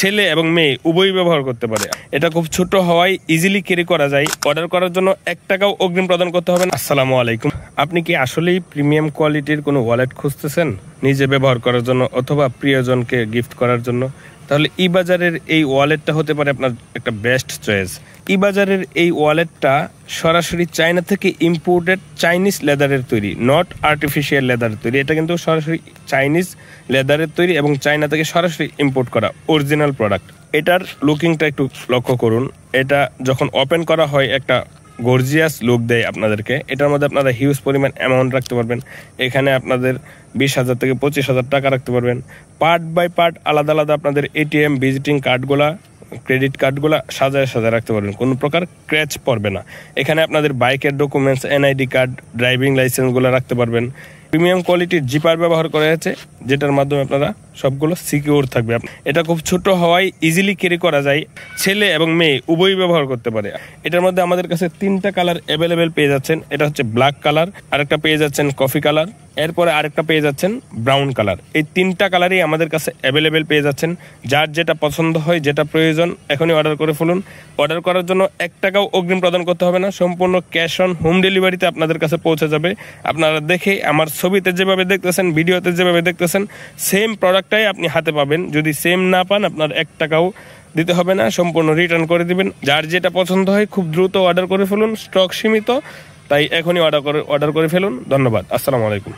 ছেলে এবং মেয়ে উভয়ই ব্যবহার করতে পারে। এটা খুব ছোট হওয়ায় ইজিলি ক্যারি করা যায়। অর্ডার করার জন্য 1 টাকাও অগ্রিম প্রদান করতে হবে না। আসসালামু আলাইকুম। আপনি কি আসলেই প্রিমিয়াম কোয়ালিটির কোনো ওয়ালেট খুঁজতেছেন নিজে ব্যবহার করার জন্য অথবা প্রিয়জনকে গিফট করার জন্য? তাহলে ইবাজারের এই ওয়ালেটটা হতে পারে আপনার একটা বেস্ট চয়েস। ইবাজারের এই ওয়ালেটটা সরাসরি চায়না থেকে ইম্পোর্টেড চাইনিজ লেদারের তৈরি, নট আর্টিফিশিয়াল লেদারের তৈরি। এটা কিন্তু সরাসরি চাইনিজ লেদারের তৈরি এবং চায়না থেকে সরাসরি ইম্পোর্ট করা অরিজিনাল প্রোডাক্ট। এটার লুকিংটা একটু লক্ষ্য করুন। এটা যখন ওপেন করা হয় একটা গর্জিয়াস লুক দেয় আপনাদেরকে। এটার মধ্যে আপনারা হিউজ পরিমাণ অ্যামাউন্ট রাখতে পারবেন। এখানে আপনাদের 20,000 থেকে 25,000 টাকা রাখতে পারবেন। পার্ট বাই পার্ট আলাদা আলাদা আপনাদের এটিএম, ভিজিটিং কার্ডগুলা, ক্রেডিট কার্ডগুলা সাজায় রাখতে পারবেন। কোনো প্রকার ক্র্যাচ পড়বে না। এখানে আপনাদের বাইকের ডকুমেন্টস, এনআইডি কার্ড, ড্রাইভিং লাইসেন্সগুলো রাখতে পারবেন। প্রিমিয়াম কোয়ালিটির জিপার ব্যবহার করা হয়েছে, যেটার মাধ্যমে আপনারা সবগুলো সিকিউর থাকবে। এটা খুব ছোট হওয়ায় ইজিলি ক্যারি করা যায়। ছেলে এবং মেয়ে উভয়ই ব্যবহার করতে পারে। এটার মধ্যে আমাদের কাছে 3টা কালার অ্যাভেলেবেল পেয়ে যাচ্ছেন। এটা হচ্ছে ব্ল্যাক কালার, আরেকটা পেয়ে যাচ্ছেন কফি কালার, এরপরে আরেকটা পেয়ে যাচ্ছেন ব্রাউন কালার। এই 3টা কালারই আমাদের কাছে অ্যাভেলেবেল পেয়ে যাচ্ছেন। যার যেটা পছন্দ হয়, যেটা প্রয়োজন, এখনই অর্ডার করে ফেলুন। অর্ডার করার জন্য 1 টাকাও অগ্রিম প্রদান করতে হবে না। সম্পূর্ণ ক্যাশ অন হোম ডেলিভারিতে আপনাদের কাছে পৌঁছে যাবে। আপনারা দেখে আমার ছবিতে যেভাবে দেখতেছেন, ভিডিওতে যেভাবে দেখতেছেন, সেম প্রোডাক্টটাই আপনি হাতে পাবেন। যদি সেম না পান, আপনার 1 টাকাও দিতে হবে না, সম্পূর্ণ রিটার্ন করে দিবেন। যার যেটা পছন্দ হয় খুব দ্রুত অর্ডার করে ফেলুন। স্টক সীমিত, তাই এখনই অর্ডার করে ফেলুন। ধন্যবাদ। আসসালামু আলাইকুম।